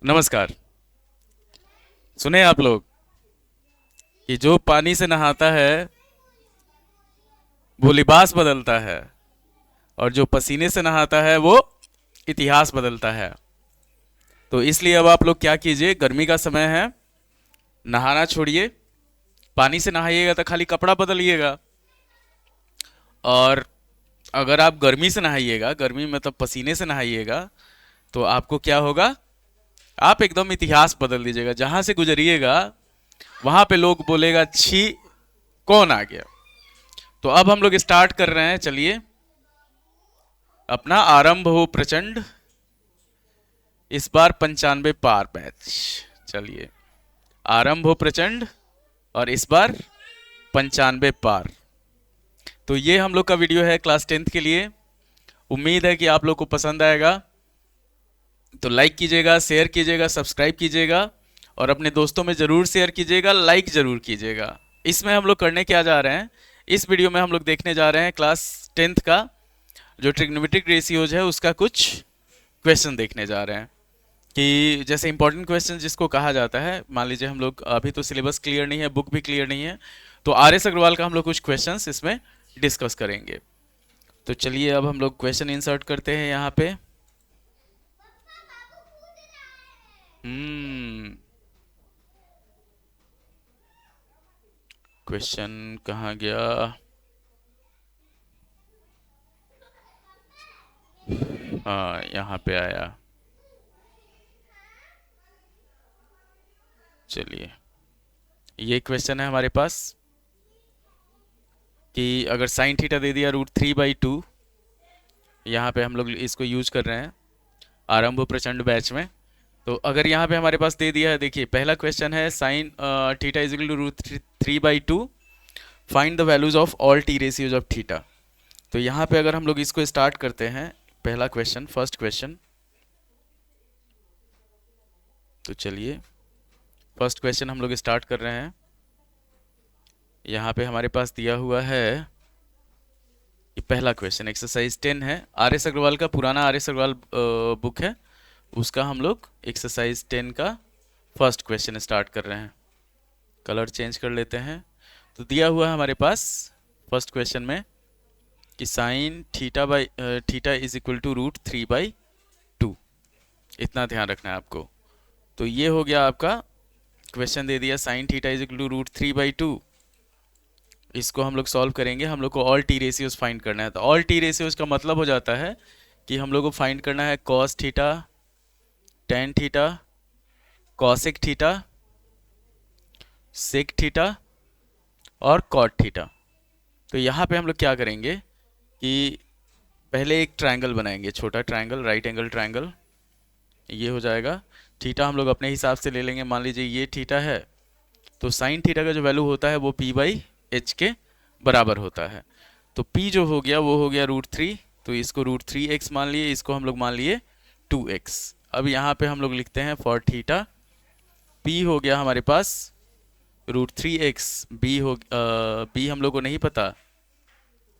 नमस्कार। सुने आप लोग कि जो पानी से नहाता है वो लिबास बदलता है, और जो पसीने से नहाता है वो इतिहास बदलता है। तो इसलिए अब आप लोग क्या कीजिए, गर्मी का समय है, नहाना छोड़िए। पानी से नहाइएगा तो खाली कपड़ा बदलिएगा। और अगर आप गर्मी से नहाइएगा, गर्मी मतलब पसीने से नहाइएगा, तो आपको क्या होगा, आप एकदम इतिहास बदल दीजिएगा। जहां से गुजरिएगा वहां पे लोग बोलेगा, छी, कौन आ गया। तो अब हम लोग स्टार्ट कर रहे हैं, चलिए। अपना आरंभ हो प्रचंड, इस बार 95 पार बैच। चलिए, आरंभ हो प्रचंड और इस बार 95 पार। तो ये हम लोग का वीडियो है क्लास 10th के लिए। उम्मीद है कि आप लोग को पसंद आएगा। तो लाइक कीजिएगा, शेयर कीजिएगा, सब्सक्राइब कीजिएगा और अपने दोस्तों में जरूर शेयर कीजिएगा, लाइक जरूर कीजिएगा। इसमें हम लोग करने क्या जा रहे हैं, इस वीडियो में हम लोग देखने जा रहे हैं क्लास 10th का जो ट्रिग्नोमेट्रिक रेशियोज है उसका कुछ क्वेश्चन देखने जा रहे हैं। कि जैसे इंपॉर्टेंट क्वेश्चन जिसको कहा जाता है, मान लीजिए हम लोग अभी तो सिलेबस क्लियर नहीं है, बुक भी क्लियर नहीं है, तो आर एस अग्रवाल का हम लोग कुछ क्वेश्चंस इसमें डिस्कस करेंगे। तो चलिए अब हम लोग क्वेश्चन इंसर्ट करते हैं यहाँ पे। क्वेश्चन कहाँ गया। हाँ, यहाँ पे आया। चलिए, ये क्वेश्चन है हमारे पास कि अगर साइन थीटा दे दिया √3/2, यहाँ पे हम लोग इसको यूज कर रहे हैं आरंभ प्रचंड बैच में। तो अगर यहाँ पे हमारे पास दे दिया है, देखिए पहला क्वेश्चन है sine theta is equal to √3/2, find the values of all T ratios of theta. तो यहाँ पे अगर हम लोग इसको स्टार्ट करते हैं, पहला क्वेश्चन, फर्स्ट क्वेश्चन। तो चलिए फर्स्ट क्वेश्चन हम लोग स्टार्ट कर रहे हैं। यहाँ पे हमारे पास दिया हुआ है, ये पहला क्वेश्चन एक्सरसाइज 10 है। आर एस अग्रवाल का, पुराना आर एस अग्रवाल बुक है, उसका हम लोग एक्सरसाइज 10 का फर्स्ट क्वेश्चन स्टार्ट कर रहे हैं। कलर चेंज कर लेते हैं। तो दिया हुआ है हमारे पास फर्स्ट क्वेश्चन में कि sine theta is equal to √3/2। इतना ध्यान रखना है आपको। तो ये हो गया आपका क्वेश्चन, दे दिया sine theta is equal to √3/2। इसको हम लोग सॉल्व करेंगे। हम लोग को ऑल टी रेशियोज फाइंड करना है। तो ऑल टी रेशियोज का मतलब हो जाता है कि हम लोग को फाइंड करना है cos theta, tan theta, cosec theta, sec theta और कॉट थीटा। तो यहाँ पे हम लोग क्या करेंगे कि पहले एक ट्रायंगल बनाएंगे, छोटा ट्रायंगल, राइट एंगल ट्रायंगल। ये हो जाएगा। थीटा हम लोग अपने हिसाब से ले लेंगे। मान लीजिए ये थीटा है, तो साइन थीटा का जो वैल्यू होता है वो p/h के बराबर होता है। तो p जो हो गया वो हो गया √3। तो इसको √3x मान लिए, इसको हम लोग मान लिए 2x। अब यहाँ पे हम लोग लिखते हैं फॉर थीटा, p हो गया हमारे पास √3x, b हम लोग को नहीं पता,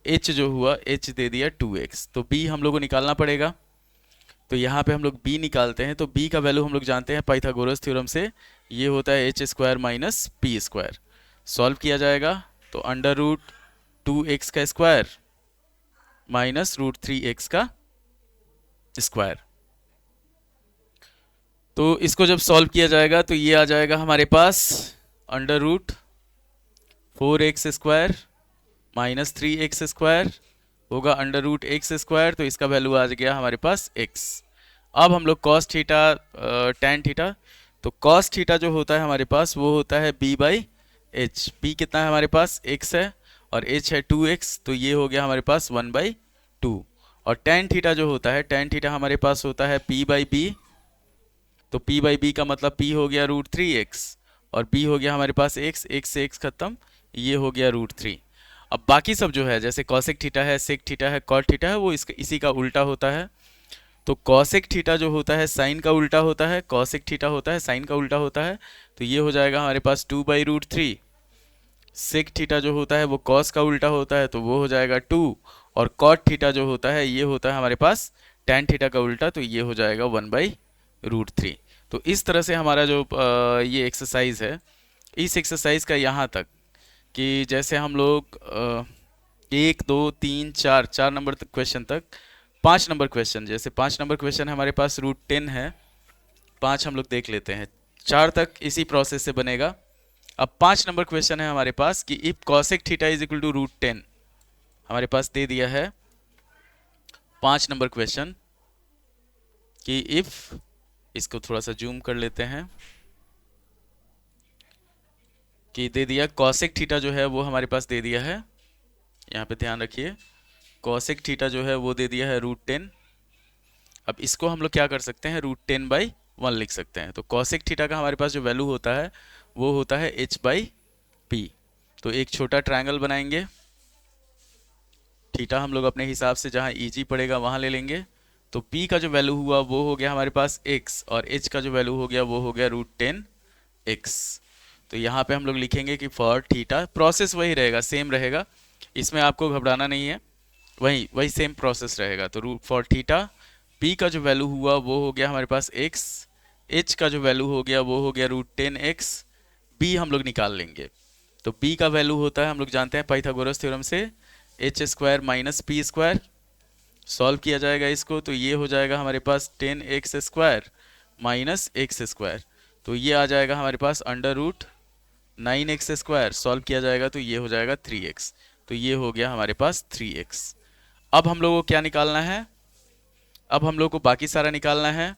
h जो हुआ, h दे दिया 2x, तो b हम लोग को निकालना पड़ेगा। तो यहाँ पे हम लोग b निकालते हैं। तो b का वैल्यू हम लोग जानते हैं पाइथागोरस थ्योरम से, ये होता है h² माइनस p²। सॉल्व किया जाएगा तो √2x का स्क्वायर माइनस √3x का स्क्वायर। तो इसको जब सॉल्व किया जाएगा तो ये आ जाएगा हमारे पास √4x² माइनस 3x² होगा √x²। तो इसका वैल्यू आ गया हमारे पास x। अब हम लोग कॉस थीटा, टेन थीटा, तो कॉस थीटा जो होता है हमारे पास वो होता है b/h। b कितना है हमारे पास, x है, और h है 2x, तो ये हो गया हमारे पास 1/2। और टेन थीटा जो होता है, टेन थीटा हमारे पास होता है p/b। तो p/b का मतलब p हो गया √3x और b हो गया हमारे पास x, x से x खत्म, ये हो गया √3। अब बाकी सब जो है, जैसे कॉसेक थीटा है, सेक थीटा है, कॉट थीटा है, वो इसी का उल्टा होता है। तो कॉसेक थीटा जो होता है साइन का उल्टा होता है, कॉसेक थीटा होता है साइन का उल्टा होता है। तो ये हो जाएगा हमारे पास 2/√3। सेक थीटा जो होता है वो कॉस का उल्टा होता है, तो वो हो जाएगा 2। और कॉट थीटा जो होता है ये होता है हमारे पास टेन थीटा का उल्टा, तो ये हो जाएगा 1/√3। तो इस तरह से हमारा जो ये एक्सरसाइज है, इस एक्सरसाइज का यहाँ तक कि जैसे हम लोग 1 2 3 4 4 नंबर तक क्वेश्चन तक, 5 नंबर क्वेश्चन, जैसे 5 नंबर क्वेश्चन हमारे पास √10 है, 5 हम लोग देख लेते हैं, 4 तक इसी प्रोसेस से बनेगा। अब 5 नंबर क्वेश्चन है हमारे पास कि if cosec theta is equal to √10, हमारे पास दे दिया है 5 नंबर क्वेश्चन कि इफ, इसको थोड़ा सा जूम कर लेते हैं, कि दे दिया कॉसेक थीटा जो है वो हमारे पास दे दिया है, यहाँ पे ध्यान रखिए, कॉसेक थीटा जो है वो दे दिया है √10। अब इसको हम लोग क्या कर सकते हैं, √10/1 लिख सकते हैं। तो कॉसेक थीटा का हमारे पास जो वैल्यू होता है वो होता है h/p। तो एक छोटा ट्रायंगल बनाएंगे, थीटा हम लोग अपने हिसाब से जहाँ ईजी पड़ेगा वहाँ ले लेंगे। तो p का जो वैल्यू हुआ वो हो गया हमारे पास x, और h का जो वैल्यू हो गया वो हो गया √10x। तो यहाँ पे हम लोग लिखेंगे कि फॉर थीटा, प्रोसेस वही रहेगा, सेम रहेगा, इसमें आपको घबराना नहीं है, वही सेम प्रोसेस रहेगा। तो फॉर थीटा p का जो वैल्यू हुआ वो हो गया हमारे पास x, h का जो वैल्यू हो गया वो हो गया √10x, b हम लोग निकाल लेंगे। तो b का वैल्यू होता है, हम लोग जानते हैं पाइथागोरस थ्योरम से, h² - p²। सॉल्व किया जाएगा इसको, तो ये हो जाएगा हमारे पास 10x² - x²। तो ये आ जाएगा हमारे पास √9x²। सॉल्व किया जाएगा तो ये हो जाएगा 3x। तो ये हो गया हमारे पास 3x। अब हम लोगों को क्या निकालना है, अब हम लोग को बाकी सारा निकालना है।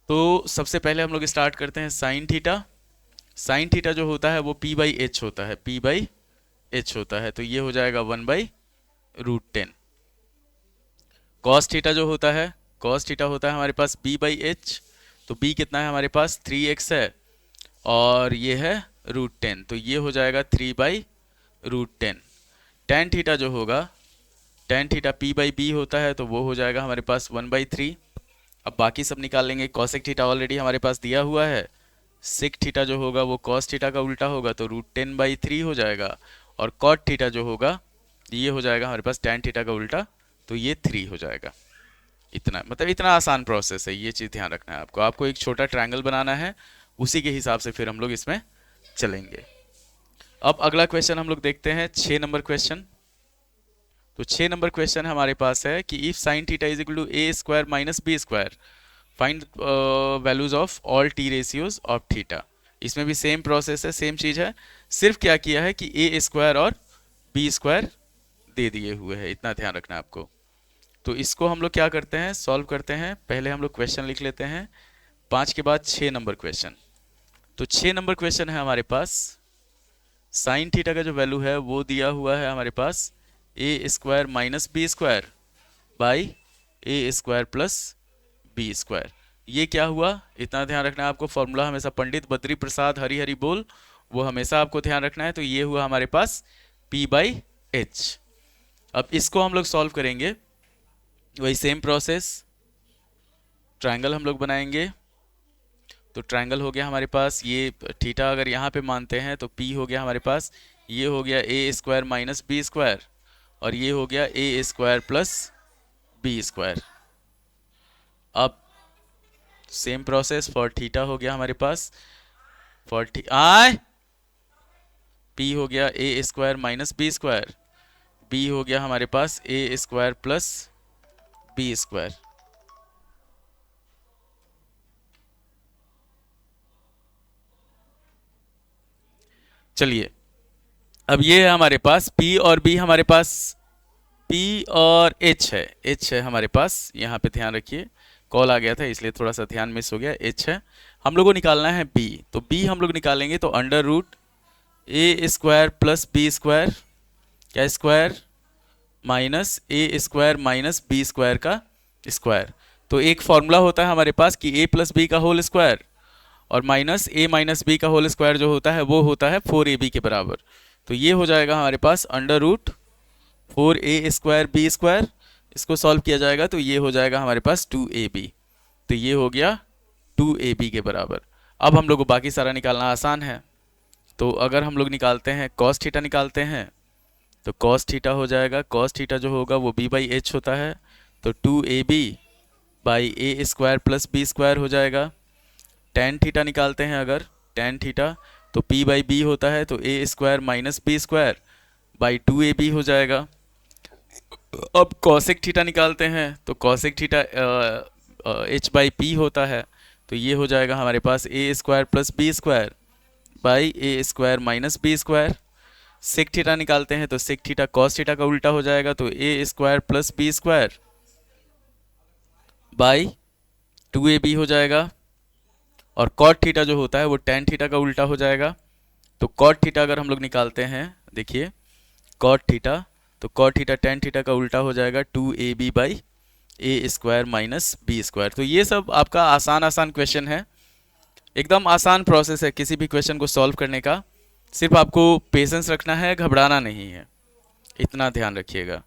तो सबसे पहले हम लोग स्टार्ट करते हैं साइन थीटा। साइन थीटा जो होता है वो p/h होता है, p/h होता है। तो ये हो जाएगा 1/√10। कॉस थीटा जो होता है, कॉस थीटा होता है हमारे पास b/h। तो b कितना है हमारे पास, 3x है, और ये है √10, तो ये हो जाएगा 3/√10। tan थीटा जो होगा, tan थीटा p/b होता है, तो वो हो जाएगा हमारे पास 1/3। अब बाकी सब निकाल लेंगे। कॉसेक थीटा ऑलरेडी हमारे पास दिया हुआ है, सेक थीटा जो होगा वो कॉस थीटा का उल्टा होगा, तो √10/3 हो जाएगा, और कॉट थीटा जो होगा ये हो जाएगा हमारे पास tan थीटा का उल्टा, तो ये 3 हो जाएगा। इतना, मतलब इतना आसान प्रोसेस है, ये चीज़ ध्यान रखना है आपको। आपको एक छोटा ट्रायंगल बनाना है, उसी के हिसाब से फिर हम लोग इसमें चलेंगे। अब अगला क्वेश्चन हम लोग देखते हैं, 6 नंबर क्वेश्चन। तो 6 नंबर क्वेश्चन हमारे पास है कि if sine theta is equal to a² - b², find values of all t ratios of theta. इसमें भी सेम प्रोसेस है, सेम चीज़ है, सिर्फ क्या किया है कि a² और b² दे दिए हुए हैं, इतना ध्यान रखना है आपको। तो इसको हम लोग क्या करते हैं, सॉल्व करते हैं। पहले हम लोग क्वेश्चन लिख लेते हैं, 5 के बाद 6 नंबर क्वेश्चन। तो 6 नंबर क्वेश्चन है हमारे पास, साइन थीटा का जो वैल्यू है वो दिया हुआ है हमारे पास a² - b² by a² + b²। ये क्या हुआ, इतना ध्यान रखना है आपको। फॉर्मूला हमेशा पंडित बद्री प्रसाद हरी हरी बोल, वो हमेशा आपको ध्यान रखना है। तो ये हुआ हमारे पास p/h। अब इसको हम लोग सॉल्व करेंगे, वही सेम प्रोसेस, ट्रायंगल हम लोग बनाएंगे। तो ट्रायंगल हो गया हमारे पास, ये थीटा अगर यहाँ पे मानते हैं तो p हो गया हमारे पास, ये हो गया a² - b², और ये हो गया a² + b²। अब सेम प्रोसेस फॉर थीटा हो गया हमारे पास, फॉर p हो गया a² - b², b हो गया हमारे पास a² + b²। चलिए, अब ये है हमारे पास p और b, हमारे पास p और h है, h है हमारे पास, यहाँ पे ध्यान रखिए, कॉल आ गया था इसलिए थोड़ा सा ध्यान मिस हो गया। h है, हम लोग को निकालना है b। तो b हम लोग निकालेंगे तो √a² + b², क्या स्क्वायर, माइनस a² - b² का स्क्वायर। तो एक फॉर्मूला होता है हमारे पास कि a + b का होल स्क्वायर, और माइनस a - b का होल स्क्वायर जो होता है वो होता है 4ab के बराबर। तो ये हो जाएगा हमारे पास √4a² b²। इसको सॉल्व किया जाएगा तो ये हो जाएगा हमारे पास 2ab। तो ये हो गया 2ab के बराबर। अब हम लोग को बाकी सारा निकालना आसान है। तो अगर हम लोग निकालते हैं, कॉस थीटा निकालते हैं, तो कॉस थीटा हो जाएगा, कॉस थीटा जो होगा वो b/h होता है, तो 2ab/a² + b² हो जाएगा। टेन थीटा निकालते हैं अगर, टेन थीटा, तो p बाई बी होता है, तो a square minus b square by 2ab हो जाएगा। अब कॉसेक थीटा निकालते हैं, तो cosec theta h by p होता है, तो ये हो जाएगा हमारे पास a square plus b square by a square minus b square. Sec theta निकालते हैं, तो सेक थीटा कॉस थीटा का उल्टा हो जाएगा, तो a square plus b square by 2ab हो जाएगा। और कॉट थीटा जो होता है वो टेन थीटा का उल्टा हो जाएगा, तो कॉट थीटा अगर हम लोग निकालते हैं, देखिए कॉट थीटा, तो कॉट थीटा टेन थीटा का उल्टा हो जाएगा 2ab by a square minus b square. तो ये सब आपका आसान आसान क्वेश्चन है, एकदम आसान प्रोसेस है किसी भी क्वेश्चन को सॉल्व करने का, सिर्फ आपको पेशेंस रखना है, घबराना नहीं है, इतना ध्यान रखिएगा।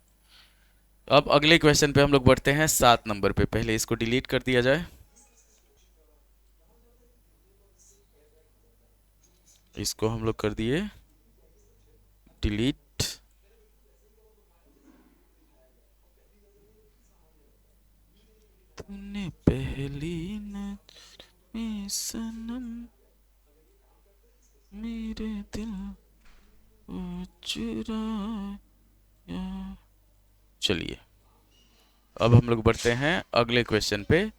अब अगले क्वेश्चन पे हम लोग बढ़ते हैं 7 नंबर पे। पहले इसको डिलीट कर दिया जाए, इसको हम लोग कर दिए डिलीट। तूने पहली नजर में सनम मेरे दिल को चुराया। चलिए अब हम लोग बढ़ते हैं अगले क्वेश्चन पे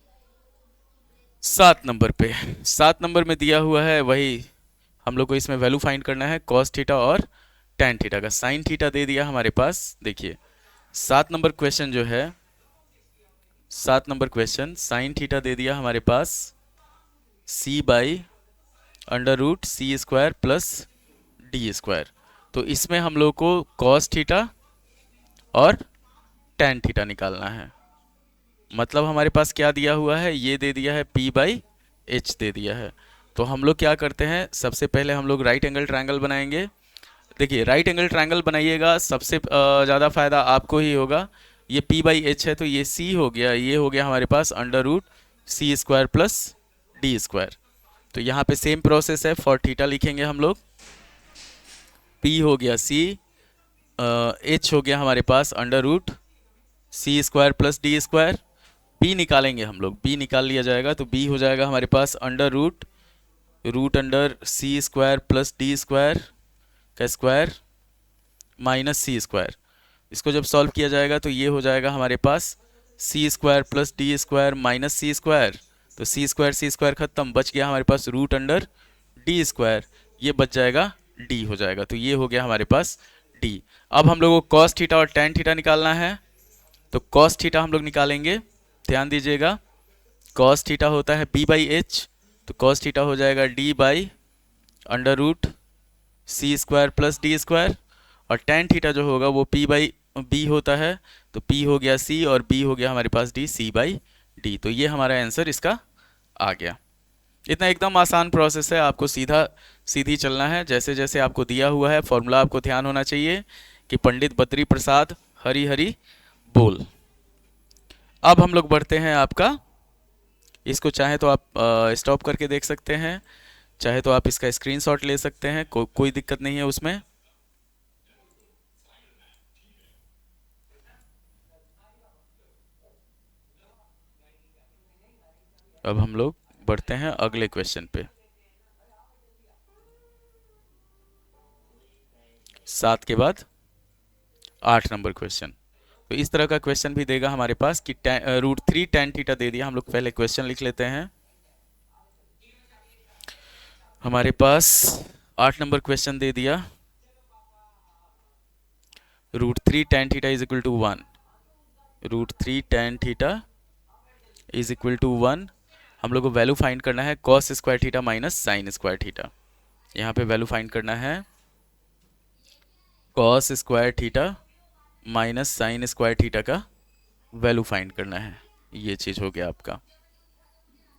7 नंबर पे। 7 नंबर में दिया हुआ है वही, हम लोग को इसमें वैल्यू फाइंड करना है कॉस थीटा और टेन थीटा का। साइन थीटा दे दिया हमारे पास, देखिए 7 नंबर क्वेश्चन जो है, 7 नंबर क्वेश्चन साइन थीटा दे दिया हमारे पास c by under root c square plus d square. तो इसमें हम लोग को कॉस थीटा और टेन थीटा निकालना है। मतलब हमारे पास क्या दिया हुआ है, ये दे दिया है p बाई एच दे दिया है। तो हम लोग क्या करते हैं, सबसे पहले हम लोग राइट एंगल ट्रायंगल बनाएंगे। देखिए राइट एंगल ट्रायंगल बनाइएगा, सबसे ज़्यादा फायदा आपको ही होगा। ये p बाई एच है, तो ये c हो गया, ये हो गया हमारे पास under root c square plus d square. तो यहाँ पे सेम प्रोसेस है, फॉर थीटा लिखेंगे हम लोग, p हो गया c, h हो गया हमारे पास under root c square plus d square. b निकालेंगे हम लोग, b निकाल लिया जाएगा, तो b हो जाएगा हमारे पास अंडर रूट अंडर सी स्क्वायर प्लस डी स्क्वायर का स्क्वायर माइनस सी स्क्वायर। इसको जब सॉल्व किया जाएगा तो ये हो जाएगा हमारे पास c square plus d square minus c square. तो सी स्क्वायर खत्म, बच गया हमारे पास रूट अंडर डी स्क्वायर, ये बच जाएगा डी हो जाएगा। तो ये हो गया हमारे पास डी। अब हम लोगों को कॉस थीटा और टेन थीटा निकालना है, तो कॉस थीटा हम लोग निकालेंगे, ध्यान दीजिएगा कॉस थीटा होता है p बाई एच, तो कॉस थीटा हो जाएगा d by under root c square plus d square. और टेन थीटा जो होगा वो p बाई बी होता है, तो p हो गया c और b हो गया हमारे पास d, c बाई डी। तो ये हमारा आंसर इसका आ गया। इतना एकदम आसान प्रोसेस है, आपको सीधी चलना है जैसे जैसे आपको दिया हुआ है। फॉर्मूला आपको ध्यान होना चाहिए कि पंडित बद्री प्रसाद हरी हरी बोल। अब हम लोग बढ़ते हैं आपका, इसको चाहे तो आप स्टॉप करके देख सकते हैं, चाहे तो आप इसका स्क्रीनशॉट ले सकते हैं, कोई दिक्कत नहीं है उसमें। अब हम लोग बढ़ते हैं अगले क्वेश्चन पे, 7 के बाद 8 नंबर क्वेश्चन। तो इस तरह का क्वेश्चन भी देगा हमारे पास कि रूट 3 टेन थीटा दे दिया। हम लोग पहले क्वेश्चन लिख लेते हैं। हमारे पास 8 नंबर क्वेश्चन दे दिया, root 3 tan theta is equal to 1, root 3 tan theta is equal to 1। हम लोग को वैल्यू फाइंड करना है cos square theta minus sine square theta. यहाँ पे वैल्यू फाइंड करना है cos square theta minus sine square theta का वैल्यू फाइंड करना है, ये चीज़ हो गया आपका।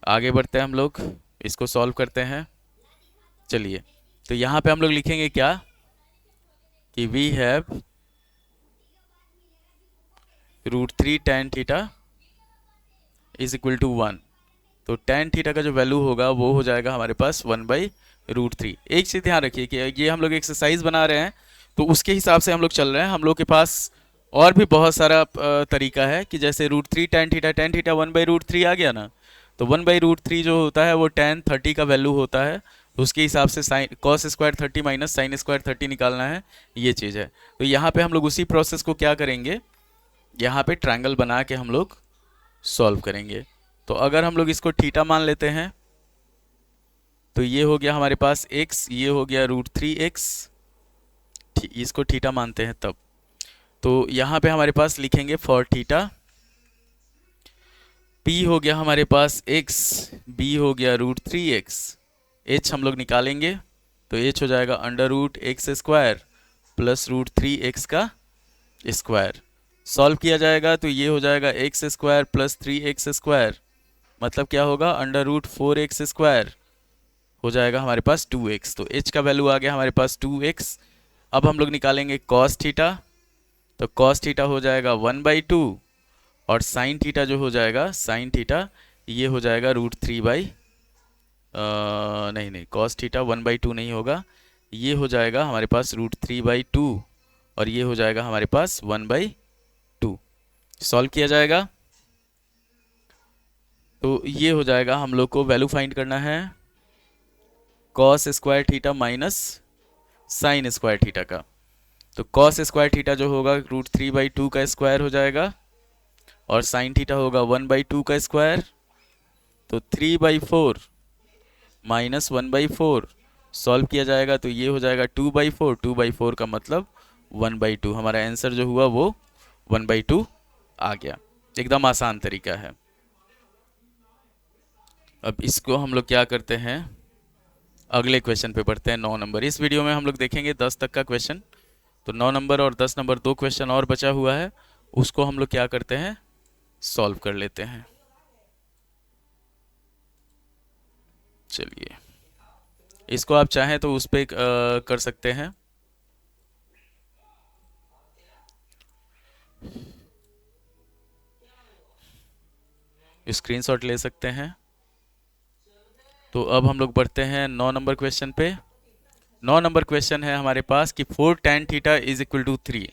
आगे बढ़ते हैं हम लोग, इसको सॉल्व करते हैं। चलिए तो यहाँ पे हम लोग लिखेंगे क्या कि we have root 3 tan theta is equal to 1। तो टेन थीटा का जो वैल्यू होगा वो हो जाएगा हमारे पास 1 बाई रूट 3। एक चीज़ ध्यान रखिए कि ये हम लोग एक्सरसाइज बना रहे हैं, तो उसके हिसाब से हम लोग चल रहे हैं। हम लोग के पास और भी बहुत सारा तरीका है कि जैसे root 3 tan theta 1 by root 3 आ गया ना, तो 1/√3 जो होता है वो tan 30 का वैल्यू होता है, तो उसके हिसाब से sine cos square 30 minus sine square 30 निकालना है, ये चीज़ है। तो यहाँ पे हम लोग उसी प्रोसेस को क्या करेंगे, यहाँ पे ट्रायंगल बना के हम लोग सॉल्व करेंगे। तो अगर हम लोग इसको थीटा मान लेते हैं तो ये हो गया हमारे पास x, ये हो गया √3x, इसको थीटा मानते हैं तब। तो यहाँ पे हमारे पास लिखेंगे फॉर थीटा, p हो गया हमारे पास x, b हो गया √3x, h हम लोग निकालेंगे तो h हो जाएगा √x² प्लस √3x का स्क्वायर। सॉल्व किया जाएगा तो ये हो जाएगा x² प्लस 3x², मतलब क्या होगा √4x² हो जाएगा हमारे पास 2x। तो h का वैल्यू आ गया हमारे पास 2x। अब हम लोग निकालेंगे cos थीटा, तो cos थीटा हो जाएगा 1/2 और sin थीटा जो हो जाएगा sin थीटा ये हो जाएगा √3 नहीं cos थीटा 1/2 नहीं होगा, ये हो जाएगा हमारे पास √3/2 और ये हो जाएगा हमारे पास 1/2। सॉल्व किया जाएगा तो ये हो जाएगा, हम लोग को वैल्यू फाइंड करना है cos square theta minus sine square theta का। तो cos स्क्वायर थीटा जो होगा √3/2 का स्क्वायर हो जाएगा और साइन थीटा होगा 1/2 का स्क्वायर, तो 3/4 माइनस 1/4 सॉल्व किया जाएगा तो ये हो जाएगा 2/4, 2/4 का मतलब 1/2। हमारा आंसर जो हुआ वो 1/2 आ गया। एकदम आसान तरीका है। अब इसको हम लोग क्या करते हैं, अगले क्वेश्चन पे बढ़ते हैं। 9 नंबर, इस वीडियो में हम लोग देखेंगे 10 तक का क्वेश्चन। तो 9 नंबर और 10 नंबर 2 क्वेश्चन और बचा हुआ है, उसको हम लोग क्या करते हैं, सॉल्व कर लेते हैं। चलिए, इसको आप चाहें तो उस पर कर सकते हैं। स्क्रीनशॉट ले सकते हैं। तो अब हम लोग बढ़ते हैं 9 नंबर क्वेश्चन पे। 9 नंबर क्वेश्चन है हमारे पास कि 4 tan theta is equal to 3।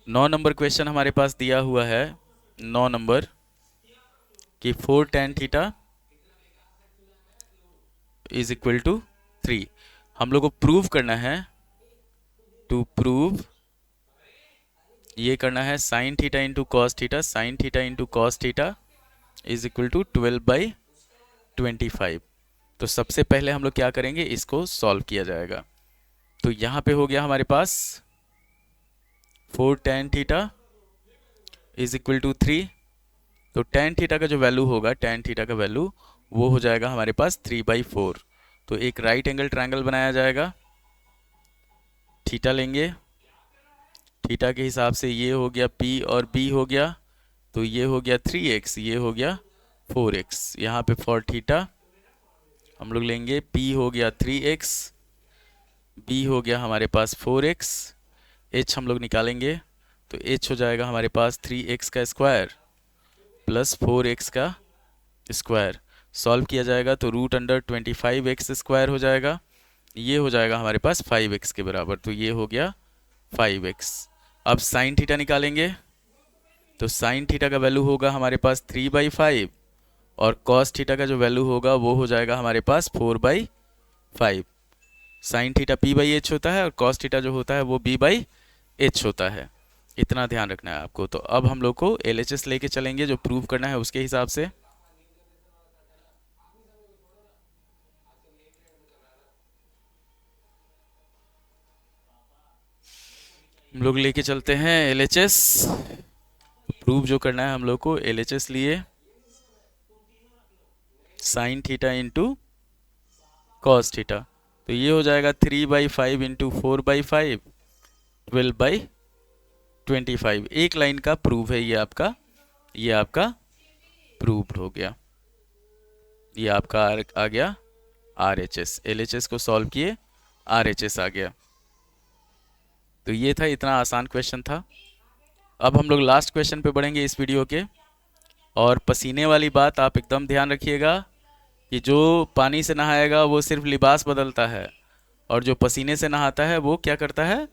9 number question हमारे पास दिया हुआ है 9 नंबर कि 4 tan theta is equal to 3। हम लोग को प्रूव करना है, टू प्रूव ये करना है sine theta into cos theta, sine theta into cos theta is equal to 12/25। तो सबसे पहले हम लोग क्या करेंगे, इसको सॉल्व किया जाएगा। तो यहाँ पे हो गया हमारे पास 4 tan theta is equal to 3। तो tan थीटा का जो वैल्यू होगा, tan थीटा का वैल्यू वो हो जाएगा हमारे पास 3/4। तो एक राइट एंगल ट्रायंगल बनाया जाएगा, थीटा लेंगे, थीटा के हिसाब से ये हो गया P और B हो गया, तो ये हो गया 3x, ये हो गया 4x। यहाँ पे फॉर थीटा हम लोग लेंगे P हो गया 3x, B हो गया हमारे पास 4x, H हम लोग निकालेंगे तो H हो जाएगा हमारे पास 3x का स्क्वायर प्लस 4x का स्क्वायर। सॉल्व किया जाएगा तो √25x² हो जाएगा, ये हो जाएगा हमारे पास 5x के बराबर, तो ये हो गया 5x। अब साइन थीटा निकालेंगे तो साइन थीटा का वैल्यू होगा हमारे पास 3/5 और कॉस थीटा का जो वैल्यू होगा वो हो जाएगा हमारे पास 4/5। साइन थीटा P/H होता है और कॉस थीटा जो होता है वो B/H होता है, इतना ध्यान रखना है आपको। तो अब हम लोग को LHS लेके चलेंगे, जो प्रूव करना है उसके हिसाब से। हम लोग लेके चलते हैं LHS, प्रूव जो करना है हम लोग को LHS लिए sign theta into cos theta, तो ये हो जाएगा 3/5 इंटू 4/5 12/25। एक लाइन का प्रूव है ये आपका प्रूव्ड हो गया। ये आपका आ गया RHS। LHS को सॉल्व किए, RHS आ गया। तो ये था, इतना आसान क्वेश्चन था। अब हम लोग लास्ट क्वेश्चन पे बढ़ेंगे इस वीडियो के। और पसीने वाली बात आप एकदम ध्यान रखिएगा कि जो पानी से नहाएगा वो सिर्फ लिबास बदलता है, और जो पसीने से नहाता है वो क्या करता है,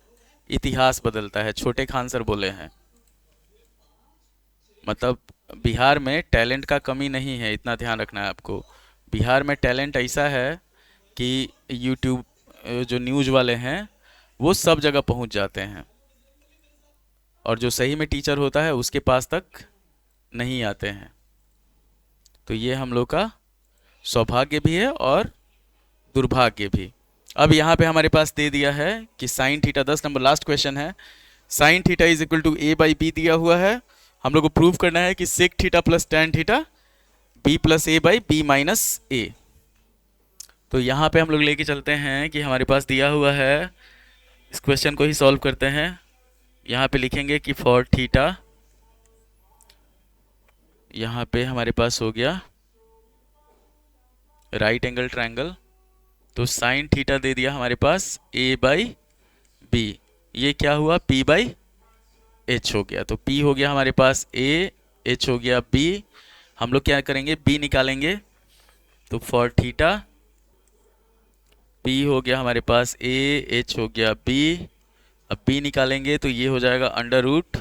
इतिहास बदलता है। छोटे खान सर बोले हैं, मतलब बिहार में टैलेंट का कमी नहीं है, इतना ध्यान रखना है आपको। बिहार में टैलेंट ऐसा है कि यूट्यूब जो न्यूज़ वाले हैं वो सब जगह पहुंच जाते हैं, और जो सही में टीचर होता है उसके पास तक नहीं आते हैं। तो ये हम लोग का सौभाग्य भी है और दुर्भाग्य भी। अब यहाँ पे हमारे पास दे दिया है कि sine theta, 10 number last question है, sine theta is equal to a by b दिया हुआ है। हम लोग को प्रूव करना है कि sec theta plus tan theta b plus a by b minus a. तो यहाँ पे हम लोग लेके चलते हैं कि हमारे पास दिया हुआ है, इस क्वेश्चन को ही सॉल्व करते हैं। यहाँ पे लिखेंगे कि फॉर थीटा, यहाँ पे हमारे पास हो गया राइट एंगल ट्रायंगल, तो साइन थीटा दे दिया हमारे पास ए बाई बी, ये क्या हुआ पी बाई एच हो गया। तो पी हो गया हमारे पास ए, एच हो गया बी। हम लोग क्या करेंगे, बी निकालेंगे, तो फॉर थीटा पी हो गया हमारे पास ए, एच हो गया बी। अब बी निकालेंगे तो ये हो जाएगा under root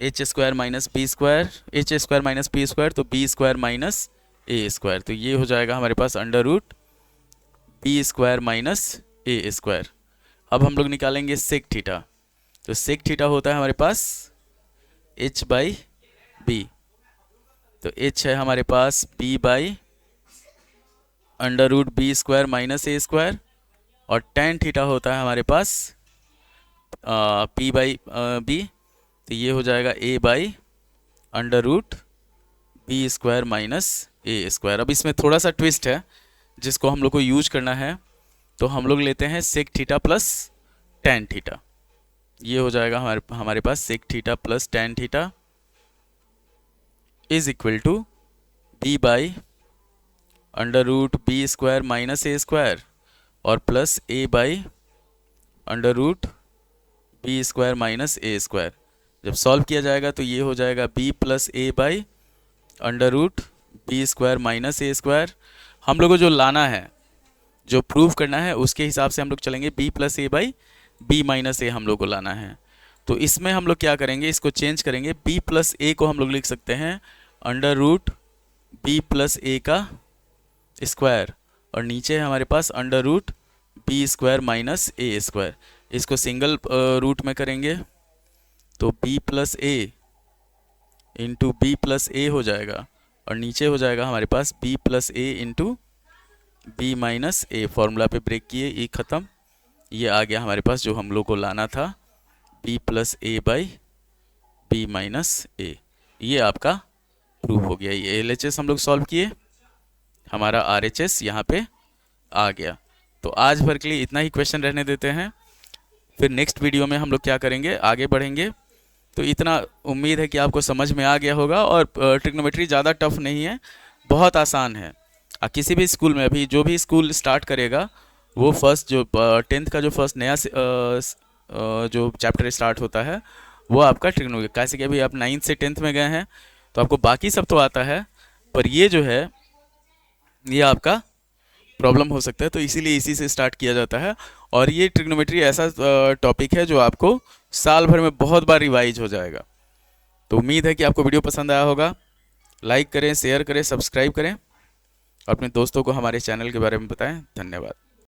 h square minus b square, h square minus b square, तो b square minus a square, तो ये हो जाएगा हमारे पास under root b square minus a square. अब हम लोग निकालेंगे सेक थीटा, तो सेक थीटा होता है हमारे पास एच बाई बी, तो एच है हमारे पास b by under root b square minus a square, और टेन थीटा होता है हमारे पास पी बाई बी, तो ये हो जाएगा a by under root b square minus a square. अब इसमें थोड़ा सा ट्विस्ट है जिसको हम लोग को यूज करना है, तो हम लोग लेते हैं sec theta plus tan theta, ये हो जाएगा हमारे पास sec theta plus tan theta is equal to b by under root b square minus a square और plus a by under root b square minus a square. जब solve किया जाएगा तो ये हो जाएगा b plus a by under root b square minus a square. हम लोग को जो लाना है, जो प्रूव करना है, उसके हिसाब से हम लोग चलेंगे, b plus a by b minus a हम लोग को लाना है। तो इसमें हम लोग क्या करेंगे, इसको चेंज करेंगे, बी प्लस ए को हम लोग लिख सकते हैं under root b plus a का स्क्वायर, और नीचे है हमारे पास under root b square minus a square. इसको सिंगल रूट में करेंगे तो b plus a into b plus a हो जाएगा, और नीचे हो जाएगा हमारे पास b plus a into b minus a. Formula पे ब्रेक किए, ई ख़त्म, ये आ गया हमारे पास जो हम लोग को लाना था, b plus a by b minus a. ये आपका प्रूव हो गया। ये LHS हम लोग सॉल्व किए, हमारा RHS यहाँ पे आ गया। तो आज भर के लिए इतना ही क्वेश्चन रहने देते हैं, फिर नेक्स्ट वीडियो में हम लोग क्या करेंगे, आगे बढ़ेंगे। तो इतना उम्मीद है कि आपको समझ में आ गया होगा, और ट्रिग्नोमेट्री ज़्यादा टफ नहीं है, बहुत आसान है। किसी भी स्कूल में, अभी जो भी स्कूल स्टार्ट करेगा वो फर्स्ट जो 10th का जो फर्स्ट नया जो चैप्टर स्टार्ट होता है वो आपका ट्रिग्नोमेट्री, कैसे कि अभी आप 9th से 10th में गए हैं तो आपको बाकी सब तो आता है, पर ये जो है ये आपका प्रॉब्लम हो सकता है, तो इसीलिए इसी से स्टार्ट किया जाता है। और ये ट्रिग्नोमेट्री ऐसा टॉपिक है जो आपको साल भर में बहुत बार रिवाइज हो जाएगा। तो उम्मीद है कि आपको वीडियो पसंद आया होगा। लाइक करें, शेयर करें, सब्सक्राइब करें, अपने दोस्तों को हमारे चैनल के बारे में बताएं। धन्यवाद।